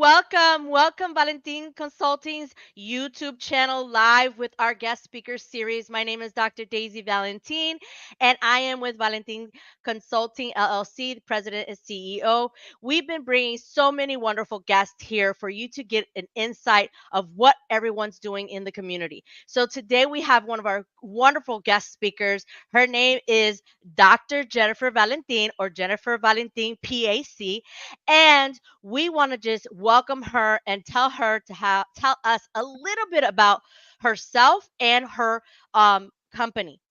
Welcome, Valentin Consulting's YouTube channel live with our guest speaker series. My name is Dr. Daisy Valentin, and I am with Valentin Consulting LLC, the president and CEO. We've been bringing so many wonderful guests here for you to get an insight of what everyone's doing in the community. So today we have one of our wonderful guest speakers. Her name is Dr. Jennifer Valentin, or Jennifer Valentin, PAC, and we want to just welcome her and tell her to tell us a little bit about herself and her company.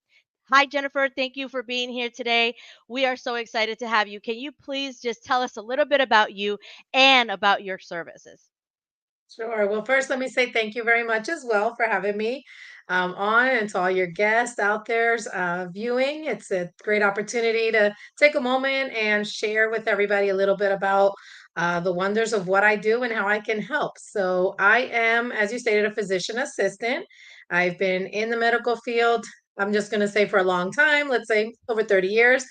Hi, Jennifer. Thank you for being here today. We are so excited to have you. Can you please just tell us a little bit about you and about your services? Sure. Well, first, let me say thank you very much as well for having me on, and to all your guests out there viewing. It's a great opportunity to take a moment and share with everybody a little bit about the wonders of what I do and how I can help. So, I am, as you stated, a physician assistant. I've been in the medical field, I'm just going to say, for a long time, let's say over 30 years.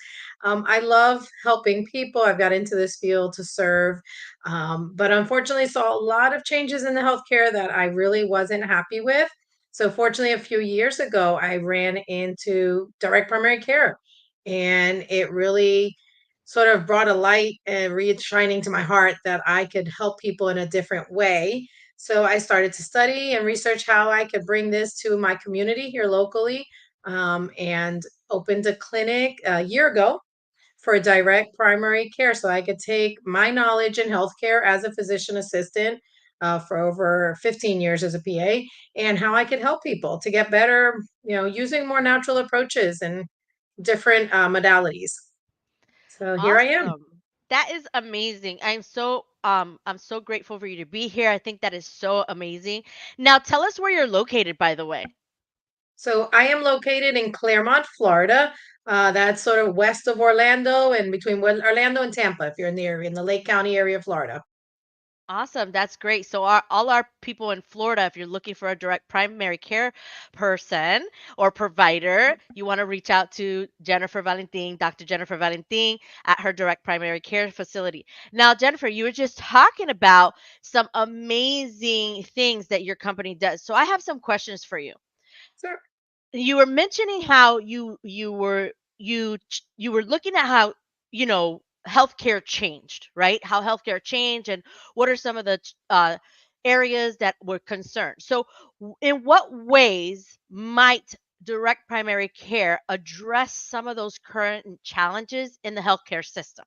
I love helping people. I've got into this field to serve, but unfortunately saw a lot of changes in the healthcare that I really wasn't happy with. So fortunately, a few years ago, I ran into direct primary care, and it really sort of brought a light and re-shining to my heart that I could help people in a different way. So I started to study and research how I could bring this to my community here locally, and opened a clinic a year ago for direct primary care. So I could take my knowledge in healthcare as a physician assistant for over 15 years as a PA, and how I could help people to get better, using more natural approaches and different modalities. So here I am. Awesome. That is amazing. I'm so grateful for you to be here. I think that is so amazing. Now tell us where you're located, by the way. So I am located in Claremont, Florida. That's sort of west of Orlando and between Orlando and Tampa, if you're in the area, in the Lake County area of Florida. Awesome. That's great. So, all our people in Florida, if you're looking for a direct primary care person or provider, you want to reach out to Jennifer Valentin, Dr. Jennifer Valentin at her direct primary care facility. Now, Jennifer, you were just talking about some amazing things that your company does. So, I have some questions for you. Sure. You were mentioning how you were looking at how healthcare changed, right? How healthcare changed, and what are some of the areas that were concerned. So in what ways might direct primary care address some of those current challenges in the healthcare system?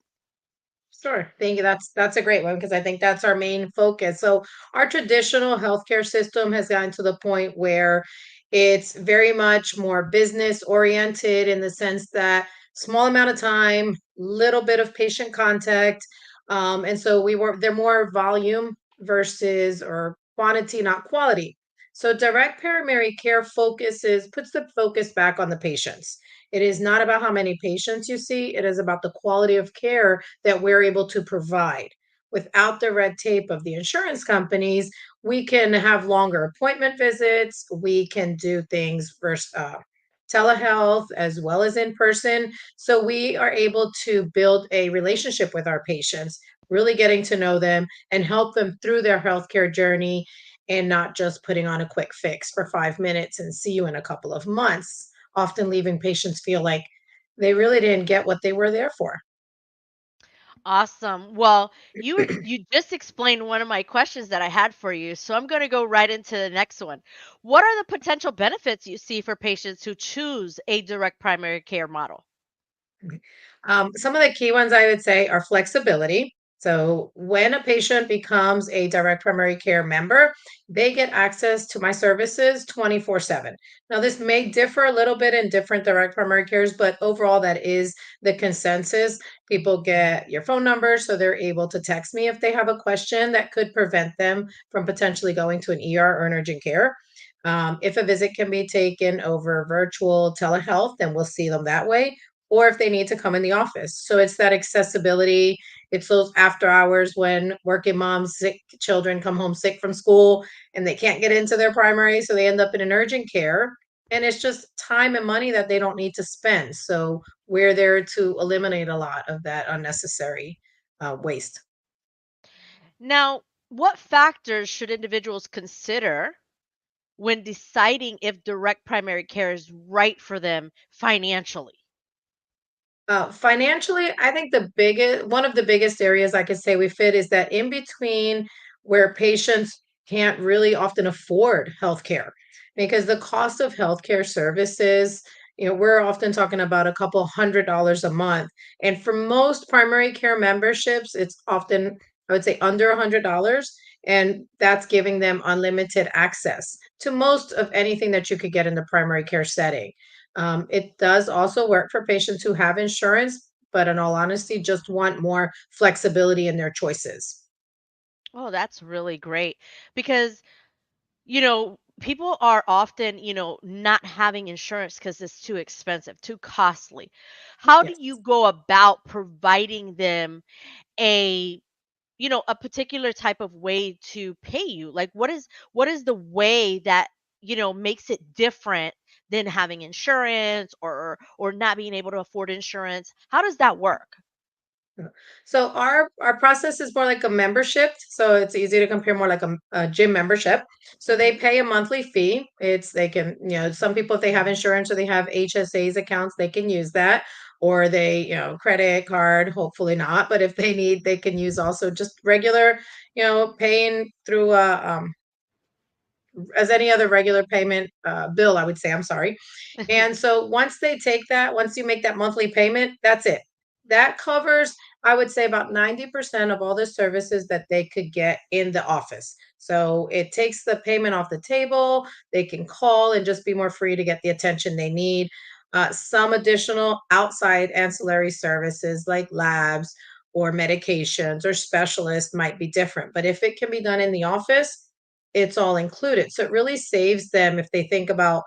Sure. Thank you. That's a great one because I think that's our main focus. So our traditional healthcare system has gotten to the point where it's very much more business oriented, in the sense that small amount of time, little bit of patient contact. And so they're more volume versus or quantity, not quality. So direct primary care puts the focus back on the patients. It is not about how many patients you see, it is about the quality of care that we're able to provide. Without the red tape of the insurance companies, we can have longer appointment visits. We can do things for telehealth as well as in person. So we are able to build a relationship with our patients, really getting to know them and help them through their healthcare journey, and not just putting on a quick fix for 5 minutes and see you in a couple of months, often leaving patients feel like they really didn't get what they were there for. Awesome. Well, you just explained one of my questions that I had for you, so I'm going to go right into the next one. What are the potential benefits you see for patients who choose a direct primary care model? Okay. Some of the key ones I would say are flexibility. So, when a patient becomes a direct primary care member, they get access to my services 24/7. Now, this may differ a little bit in different direct primary cares, but overall, that is the consensus. People get your phone number, so they're able to text me if they have a question that could prevent them from potentially going to an ER or an urgent care. If a visit can be taken over virtual telehealth, then we'll see them that way, or if they need to come in the office. So it's that accessibility. It's those after hours when working moms, sick children come home sick from school and they can't get into their primary. So they end up in an urgent care. And it's just time and money that they don't need to spend. So we're there to eliminate a lot of that unnecessary waste. Now, What factors should individuals consider when deciding if direct primary care is right for them financially? Financially, I think the biggest one of the biggest areas I could say we fit is that in between where patients can't really often afford healthcare because the cost of healthcare services, we're often talking about a couple $100 a month. And for most primary care memberships, it's often, I would say, under $100. And that's giving them unlimited access to most of anything that you could get in the primary care setting. It does also work for patients who have insurance, but in all honesty, just want more flexibility in their choices. Oh, that's really great because, people are often, not having insurance because it's too expensive, too costly. How do you Yes. go about providing them a a particular type of way to pay you? Like what is the way that, makes it different than having insurance or not being able to afford insurance? How does that work? So our process is more like a membership. So it's easy to compare more like a gym membership. So they Mhm. pay a monthly fee. It's they can, some people if they have insurance or they have HSAs accounts, they can use that. Or they, credit card, hopefully not. But if they need, they can use also just regular, paying through as any other regular payment bill, I would say. I'm sorry. And so once you make that monthly payment, that's it. That covers, I would say, about 90% of all the services that they could get in the office. So it takes the payment off the table. They can call and just be more free to get the attention they need. Some additional outside ancillary services like labs or medications or specialists might be different. But if it can be done in the office, it's all included. So it really saves them if they think about,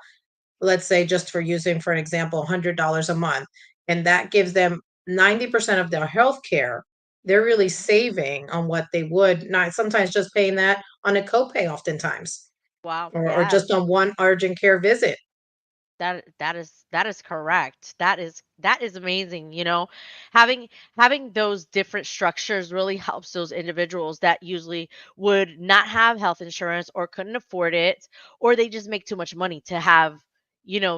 let's say, just for using for an example, $100 a month, and that gives them 90% of their health care. They're really saving on what they would not sometimes just paying that on a copay oftentimes, Wow, or yeah. just on one urgent care visit. That is correct. That is amazing, Having those different structures really helps those individuals that usually would not have health insurance or couldn't afford it, or they just make too much money to have,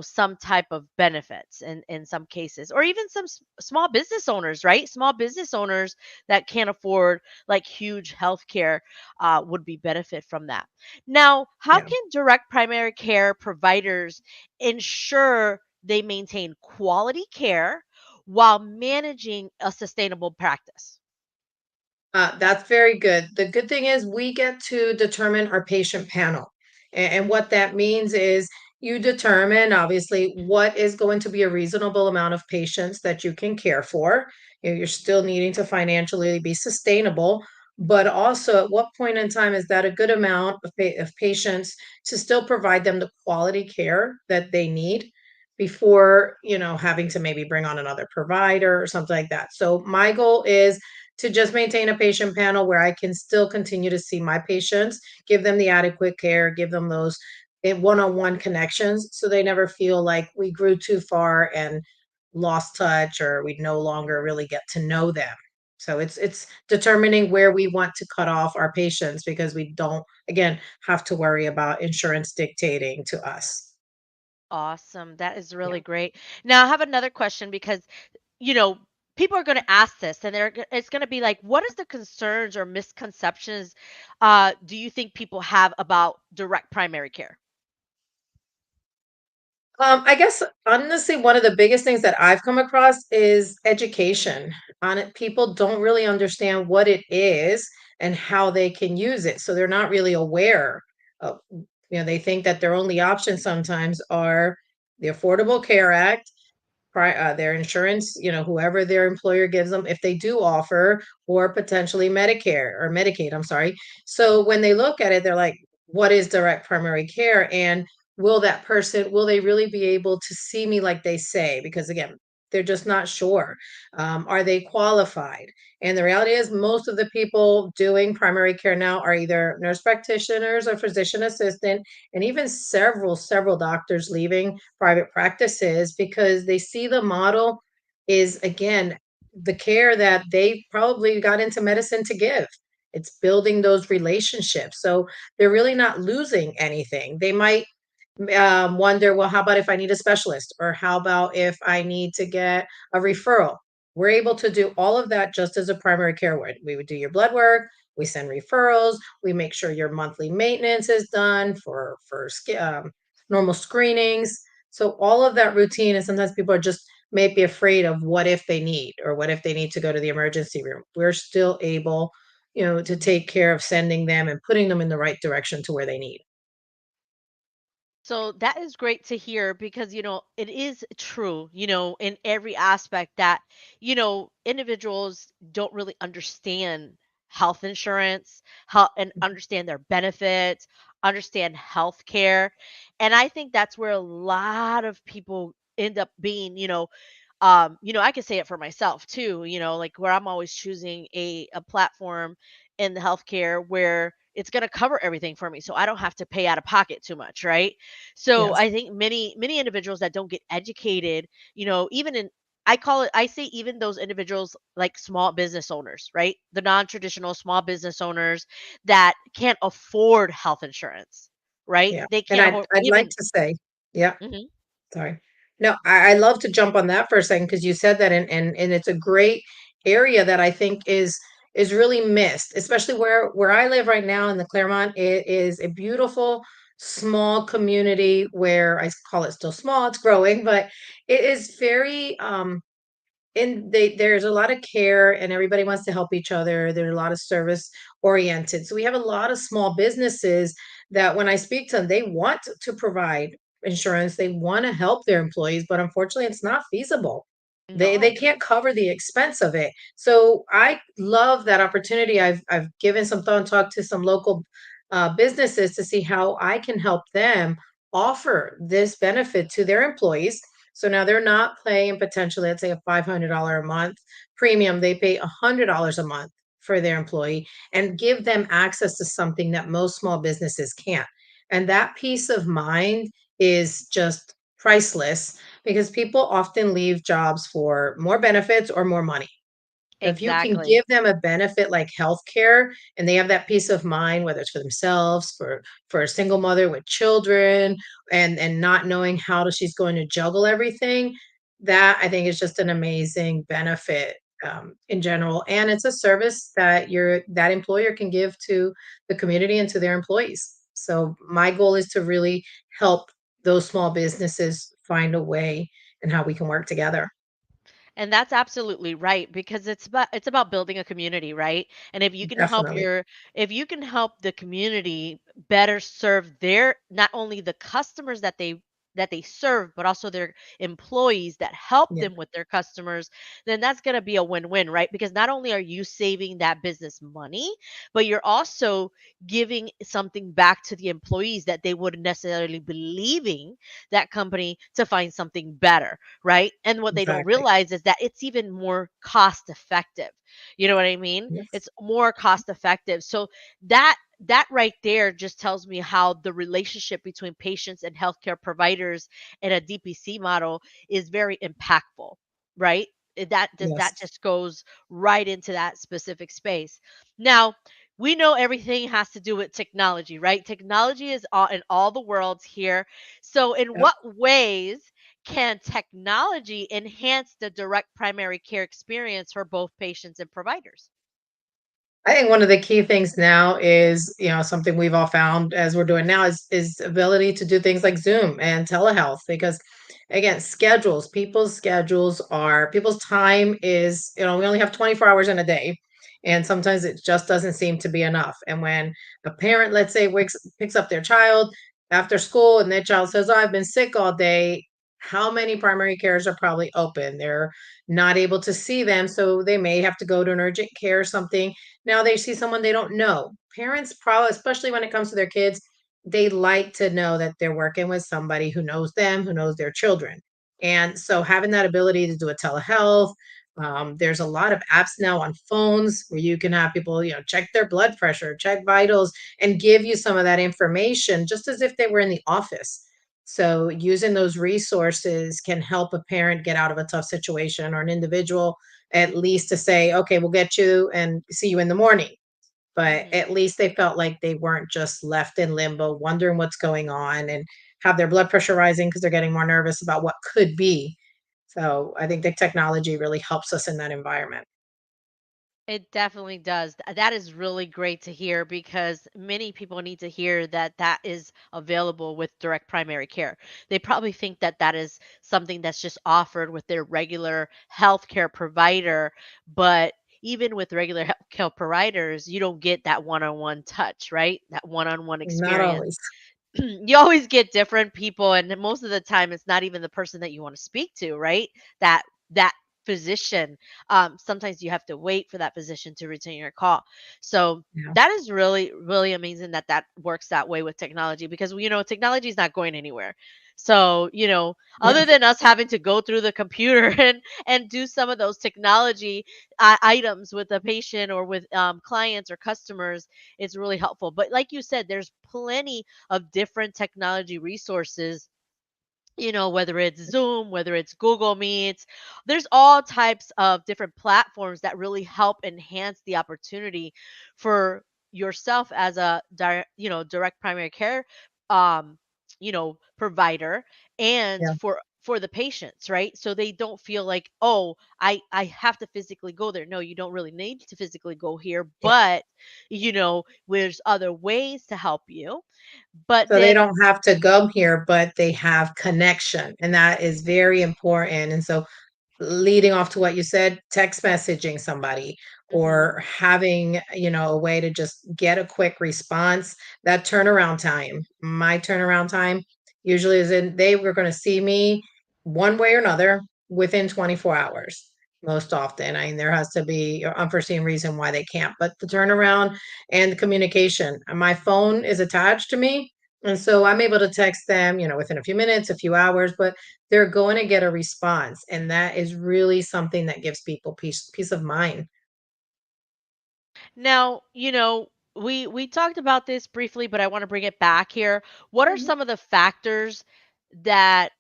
some type of benefits in some cases. Or even some small business owners, right? Small business owners that can't afford like huge healthcare would be benefit from that. Now, how Yeah. can direct primary care providers ensure they maintain quality care while managing a sustainable practice? That's very good. The good thing is we get to determine our patient panel. And what that means is you determine, obviously, what is going to be a reasonable amount of patients that you can care for. You're still needing to financially be sustainable, but also at what point in time is that a good amount of patients to still provide them the quality care that they need before, having to maybe bring on another provider or something like that. So my goal is to just maintain a patient panel where I can still continue to see my patients, give them the adequate care, give them those one-on-one connections so they never feel like we grew too far and lost touch or we no longer really get to know them. So it's determining where we want to cut off our patients because we don't again have to worry about insurance dictating to us. Awesome. That is Yeah. really great. Now, I have another question because, you know, people are going to ask this and it's going to be like, what is the concerns or misconceptions do you think people have about direct primary care? I guess honestly, one of the biggest things that I've come across is education on it. People don't really understand what it is and how they can use it. So they're not really aware of, they think that their only options sometimes are the Affordable Care Act, their insurance, whoever their employer gives them, if they do offer, or potentially Medicare or Medicaid, I'm sorry. So when they look at it, they're like, what is direct primary care? And will they really be able to see me like they say? Because again, they're just not sure. Are they qualified? And the reality is, most of the people doing primary care now are either nurse practitioners or physician assistant, and even several doctors leaving private practices because they see the model is again the care that they probably got into medicine to give. It's building those relationships. So they're really not losing anything. They might wonder, well, how about if I need a specialist? Or how about if I need to get a referral? We're able to do all of that just as a primary care would. We would do your blood work, we send referrals, we make sure your monthly maintenance is done for normal screenings. So all of that routine, and sometimes people are just may be afraid of what if they need, or what if they need to go to the emergency room. We're still able, to take care of sending them and putting them in the right direction to where they need. So that is great to hear because, it is true, in every aspect that, individuals don't really understand health insurance, how and understand their benefits, understand health care. And I think that's where a lot of people end up being, I can say it for myself too, like where I'm always choosing a platform in the healthcare where it's going to cover everything for me so I don't have to pay out of pocket too much, right? So Yes. I think many individuals that don't get educated, even in I say even those individuals like small business owners, right? The non-traditional small business owners that can't afford health insurance, right? Yeah. They And can't I'd afford I'd like even. to say, yeah. Mhm. Sorry. No, I love to jump on that for a second because you said that, and it's a great area that I think is really missed, especially where I live right now in the Claremont. It is a beautiful small community where I call it still small, it's growing, but it is very and there's a lot of care and everybody wants to help each other. There's a lot of service oriented. So we have a lot of small businesses that when I speak to them, they want to provide insurance. They want to help their employees, but unfortunately it's not feasible. They No. can't cover the expense of it. So I love that opportunity. I've given some thought and talked to some local businesses to see how I can help them offer this benefit to their employees, so now they're not paying potentially, let's say, a $500 a month premium. They pay $100 a month for their employee and give them access to something that most small businesses can't. And that peace of mind is just priceless because people often leave jobs for more benefits or more money. If you can Exactly. give them a benefit like healthcare and they have that peace of mind, whether it's for themselves, for a single mother with children, and not knowing how she's going to juggle everything, that I think is just an amazing benefit in general. And it's a service that that employer can give to the community and to their employees. So my goal is to really help those small businesses find a way and how we can work together. And that's absolutely right because it's about building a community, right? And Definitely. if you can help the community better serve their not only the customers that they serve, but also their employees that help Yeah, them with their customers, then that's going to be a win-win, right? Because not only are you saving that business money, but you're also giving something back to the employees that they wouldn't necessarily be leaving that company to find something better, right? And what they don't exactly. realize is that it's even more cost effective. You know what I mean? Yes. It's more cost effective. So that right there just tells me how the relationship between patients and healthcare providers in a DPC model is very impactful, right? That Yes. just goes right into that specific space. Now, we know everything has to do with technology, right? Technology is all in all the worlds here. So, in Yep. what ways can technology enhance the direct primary care experience for both patients and providers? I think one of the key things now is, something we've all found as we're doing now is ability to do things like Zoom and telehealth because again, people's time is, we only have 24 hours in a day. And sometimes it just doesn't seem to be enough. And when a parent, let's say, picks up their child after school and their child says, "Oh, I've been sick all day," how many primary cares are probably open? They're not able to see them, so they may have to go to an urgent care or something. Now they see someone they don't know. Parents probably, especially when it comes to their kids, they like to know that they're working with somebody who knows them, who knows their children. And so having that ability to do a telehealth, there's a lot of apps now on phones where you can have people, check their blood pressure, check vitals, and give you some of that information just as if they were in the office. So using those resources can help a parent get out of a tough situation, or an individual at least to say, okay, we'll get you and see you in the morning. but Hmm. at least they felt like they weren't just left in limbo, wondering what's going on and have their blood pressure rising because they're getting more nervous about what could be. So I think the technology really helps us in that environment. It definitely does. That is really great to hear because many people need to hear that that is available with direct primary care. They probably think that that is something that's just offered with their regular healthcare provider, but even with regular healthcare providers, you don't get that one-on-one touch, right? That one-on-one Not experience. always. You always get different people, and most of the time it's not even the person that you want to speak to, right? That physician, sometimes you have to wait for that physician to return your call. So Yeah. that is really really amazing that that works that way with technology, because technology is not going anywhere. So Yeah. other than us having to go through the computer and do some of those technology items with a patient or with clients or customers, it's really helpful. But like you said, there's plenty of different technology resources, whether it's Zoom, whether it's Google Meets. There's all types of different platforms that really help enhance the opportunity for yourself as a direct primary care provider, and Yeah. for the patients, right? So they don't feel like, oh, I have to physically go there. No, you don't really need to physically go here, Yeah. but there's other ways to help you. But So they then, don't have to go here, but they have connection, and that is very important. And so leading off to what you said, text messaging somebody mhm, or having, a way to just get a quick response, that turnaround time, my turnaround time usually is in they were going to see me one way or another within 24 hours. Most often. I mean, there has to be an unforeseen reason why they can't, but the turnaround and the communication. My phone is attached to me. And so I'm able to text them, within a few minutes, a few hours, but they're going to get a response, and that is really something that gives people peace of mind. now, we talked about this briefly, but I want to bring it back here. What are Mhm. some of the factors that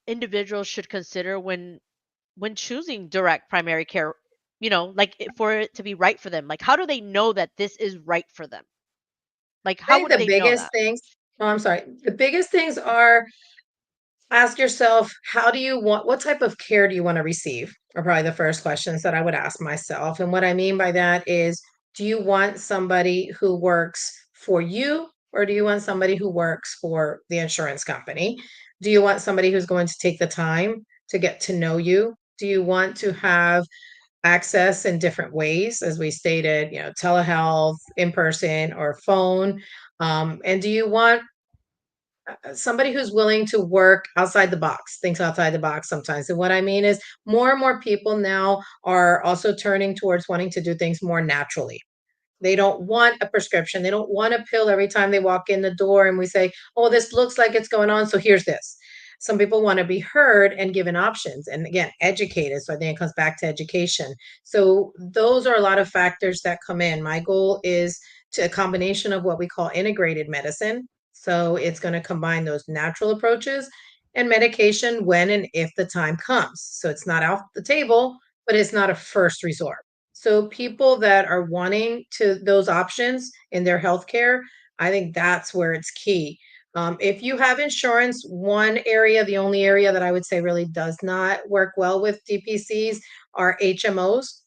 individuals should consider when choosing direct primary care? Like for it to be right for them. Like, how do they know that this is right for them? Like, I how think would the they know biggest that? things oh, I'm sorry. The biggest things are ask yourself, how do you want what type of care do you want to receive? Are probably the first questions that I would ask myself. And what I mean by that is, do you want somebody who works for you, or do you want somebody who works for the insurance company? Do you want somebody who's going to take the time to get to know you? Do you want to have access in different ways, as we stated, telehealth, in person, or phone? And do you want somebody who's willing to work outside the box, thinks outside the box sometimes? And what I mean is, more and more people now are also turning towards wanting to do things more naturally. They don't want a prescription. They don't want a pill every time they walk in the door and we say, "Oh, this looks like it's going on, so here's this." Some people want to be heard and given options and again, educated. So I think it comes back to education. So those are a lot of factors that come in. My goal is to a combination of what we call integrated medicine. So it's going to combine those natural approaches and medication when and if the time comes. So it's not off the table, but it's not a first resort. So people that are wanting to those options in their healthcare, I think that's where it's key. If you have insurance, one area, the only area that I would say really does not work well with DPCs are HMOs,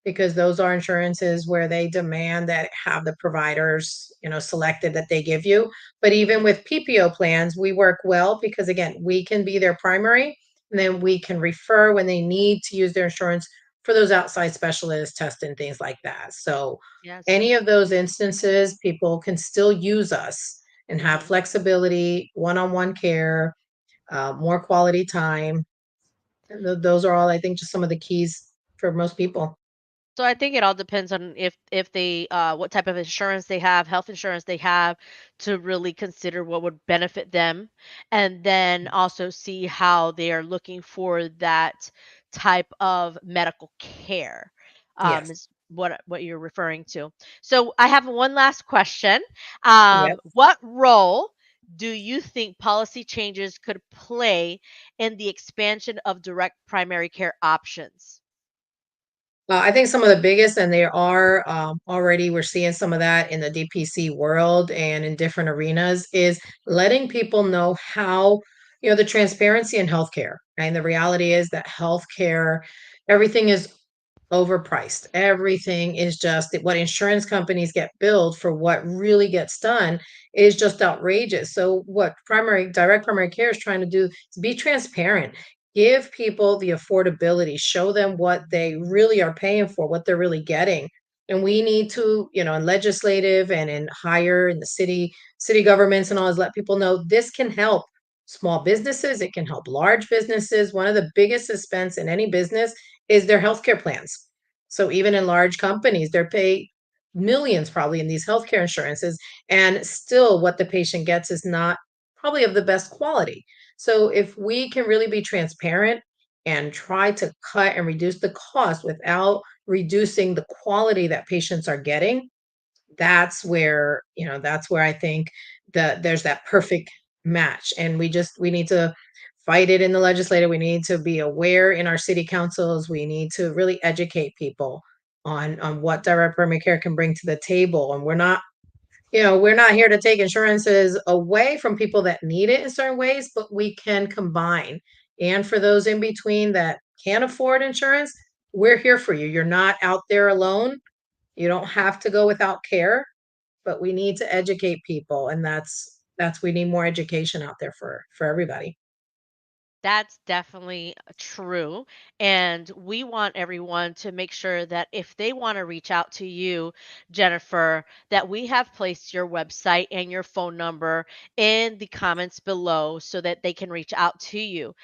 because those are insurances where they demand that have the providers, selected that they give you. But even Mhm. with PPO plans, we work well because again, we can be their primary, and then we can refer when they need to use their insurance for those outside specialists, tests, and things like that. So, Yes. any of those instances, people can still use us and have Mhm. flexibility, one on one care, more quality time. And those are all, I think, just some of the keys for most people. So I think it all depends on if they what type of insurance they have, health insurance they have, to really consider what would benefit them, and then also see how they are looking for that type of medical care. Yes. Is what you're referring to. So I have one last question. Yep. What role do you think policy changes could play in the expansion of direct primary care options? I think some of the biggest, and they are already, we're seeing some of that in the DPC world and in different arenas, is letting people know how, the transparency in healthcare. And the reality is that healthcare, everything is overpriced. Everything is just what insurance companies get billed for what really gets done is just outrageous. So, what direct primary care is trying to do is be transparent. Give people the affordability, show them what they really are paying for, what they're really getting. And we need to, in legislative and in higher in the city governments and all, is let people know this can help small businesses, it can help large businesses. One of the biggest expense in any business is their healthcare plans. So even in large companies, they're paid millions probably in these healthcare insurances, and still what the patient gets is not probably of the best quality. So if we can really be transparent and try to cut and reduce the cost without reducing the quality that patients are getting, that's where I think there's that perfect match. And we need to fight it in the legislature. We need to be aware in our city councils. We need to really educate people on what direct primary care can bring to the table. And we're not here to take insurances away from people that need it in certain ways, but we can combine. And for those in between that can't afford insurance, we're here for you. You're not out there alone. You don't have to go without care, but we need to educate people. And that's we need more education out there for everybody. That's definitely true. And we want everyone to make sure that if they want to reach out to you, Jennifer, that we have placed your website and your phone number in the comments below so that they can reach out to you.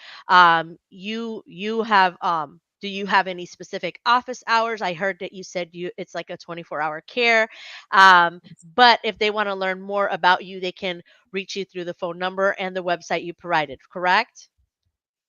You have do you have any specific office hours? I heard that you said it's like a 24-hour care. But if they want to learn more about you, they can reach you through the phone number and the website you provided, correct?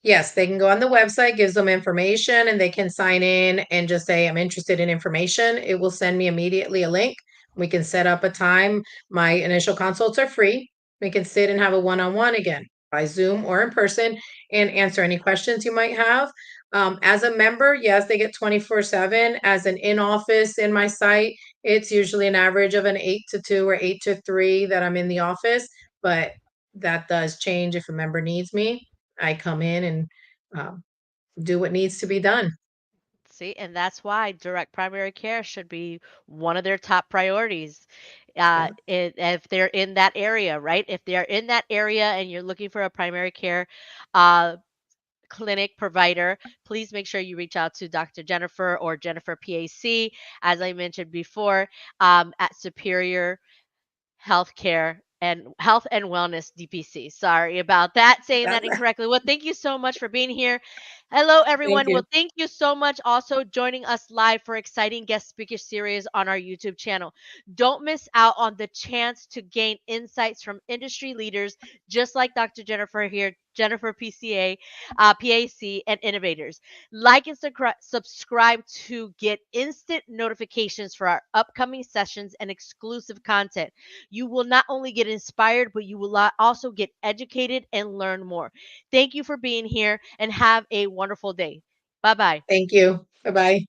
Yes, they can go on the website, gives them information, and they can sign in and just say, I'm interested in information. It will send me immediately a link. We can set up a time. My initial consults are free. We can sit and have a one on one again by Zoom or in person and answer any questions you might have. As a member, yes, they get 24/7. As an in office in my site, it's usually an average of an 8 to 2 or 8 to 3 that I'm in the office, but that does change if a member needs me. I come in and um, do what needs to be done. See, and that's why direct primary care should be one of their top priorities. Yeah. If they're in that area, right? If they're in that area and you're looking for a primary care uh, clinic provider, please make sure you reach out to Dr. Jennifer or Jennifer PAC, as I mentioned before, at Superior Healthcare and Health and Wellness DPC. Sorry about that, saying that That's incorrectly. Well, thank you so much for being here. Hello, thank everyone. you. Well, thank you so much also joining us live for exciting guest speaker series on our YouTube channel. Don't miss out on the chance to gain insights from industry leaders just like Dr. Jennifer here, Jennifer PCA, PAC, and innovators. Like and subscribe to get instant notifications for our upcoming sessions and exclusive content. You will not only get inspired, but you will also get educated and learn more. Thank you for being here and have a wonderful day. Bye bye. Thank you. Bye bye.